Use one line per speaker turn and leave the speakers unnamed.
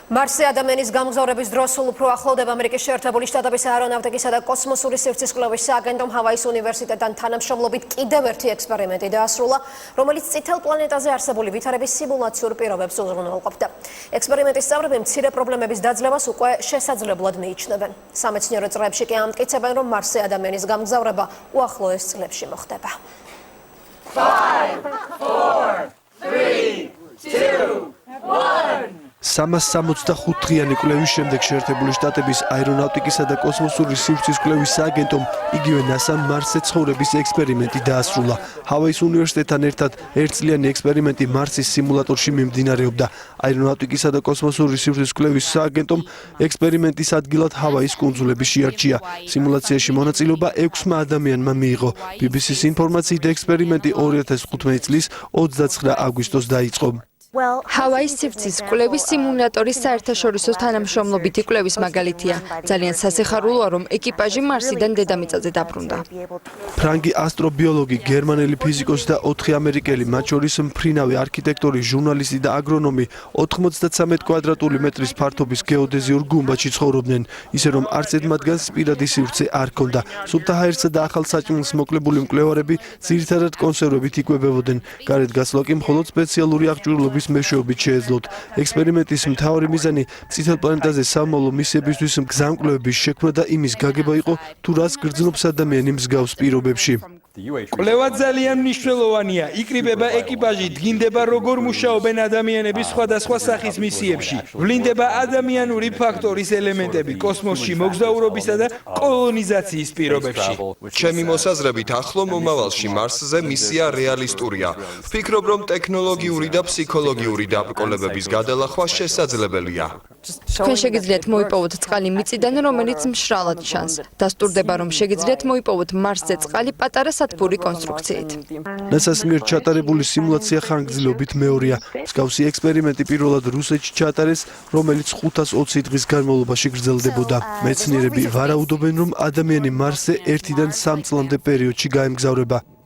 მარსზე ადამიანის გამგზავრების დროს სულ უფრო ახლოვდება ამერიკის შეერთებული შტატების აერონავტიკისა და კოსმოსური სივრცის კვლევის სააგენტომ ჰავაის უნივერსიტეტთან თანამშრომლობით კიდევ ერთი ექსპერიმენტი დაასრულა, რომელიც წითელ პლანეტაზე არსებული ვითარების სიმულაციურ პირობებს უზრუნველყოფდა. ექსპერიმენტის სწავლები მცირე პრობლემების დაძლევას უკვე შესაძლებლად მიიჩნევენ. სამეცნიერო წრეებში კი ამტკიცებენ, რომ მარსზე ადამიანის გამგზავრება უახლოეს წლებში მოხდება.
5, 4, 3, 2, 1.
365 დღიანი კვლევის შემდეგ შეერთებული შტატების აერონავტიკისა და კოსმოსური სივრცის კვლევის სააგენტომ იგივე NASA-მ მარსზე ცხოვრების ექსპერიმენტი დაასრულა. ჰავაის უნივერსიტეტთან ერთად ერთწლიანი ექსპერიმენტი მარსის სიმულატორში მიმდინარეობდა. აერონავტიკისა და კოსმოსური სივრცის კვლევის სააგენტომ ექსპერიმენტის ადგილად ჰავაის კუნძულები შეარჩია. სიმულაციაში მონაწილეობა 6 ადამიანმა მიიღო. BBC-ს ინფორმაციით ექსპერიმენტი 2015 წლის 29 აგვისტოს დაიწყო.
ჰავაის სივრცის კვლევის სიმულატორის საერთაშორისო თანამშრომლობითი კვლევის მაგალითია. ძალიან სასიხარულოა, რომ ეკიპაჟი მარსიდან დედამიწაზე დაბრუნდა.
ფრანგი ასტრობიოლოგი, გერმანელი ფიზიკოსი და 4 ამერიკელი, მათ შორის მფრინავი არქიტექტორი, ჟურნალისტი და აგრონომი 93 კვადრატული მეტრის ფართობის გეოდეზიურ გუმბათში ცხოვრობდნენ, ისე რომ არც ერთ მათგანს პირადი სივრცე არ ჰქონდა. სუფთა ჰაერსა და ახალ საჭმელს მოკლებული მკვლევარები ძირითადად კონსერვებით იკვებებოდნენ. გარეთ გასვლა კი მხოლოდ სპეციალური აღჭურვილობის მეშვეობით შეეძლოთ. ექსპერიმენტის მთავარი მიზანი წითელ პლანეტაზე სამომავლო მისიებისთვის მგზამკვლევების შექმნა და იმის გაგება იყო, თუ რას გრძნობს ადამიანი მსგავს პირობებში.
კვლევა ძალიან მნიშვნელოვანია. იკრიბება ეკიპაჟი, დგინდება როგორ მუშაობენ ადამიანები სხვადასხვა სახის მისიებში. ვლინდება ადამიანური ფაქტორის ელემენტები კოსმოსში მოგზაურობისა და კოლონიზაციის პირობებში.
ჩემი მოსაზრებით ახლო მომავალში მარსზე მისია რეალისტურია. ვფიქრობ, რომ ტექნოლოგიური და ფსიქოლოგიური დაბრკოლებების გადალახვა შესაძლებელია.
თქვენ შეგიძლიათ მოიპოვოთ წყალი მიწიდან, რომელიც მშრალად ჩანს. დასტურდება, რომ შეგიძლიათ მოიპოვოთ მარსზე წყალი პატარა სათბური კონსტრუქციით.
NASA-ს მიერ ჩატარებული სიმულაცია ხანგრძლივობით მეორეა. მსგავსი ექსპერიმენტი პირველად რუსეთში ჩაატარეს, რომელიც 520 დღის განმავლობაში გრძელდებოდა. მეცნიერები ვარაუდობენ, რომ ადამიანი მარსზე 1-დან 3 წლამდე პერიოდში გაემგზავრება.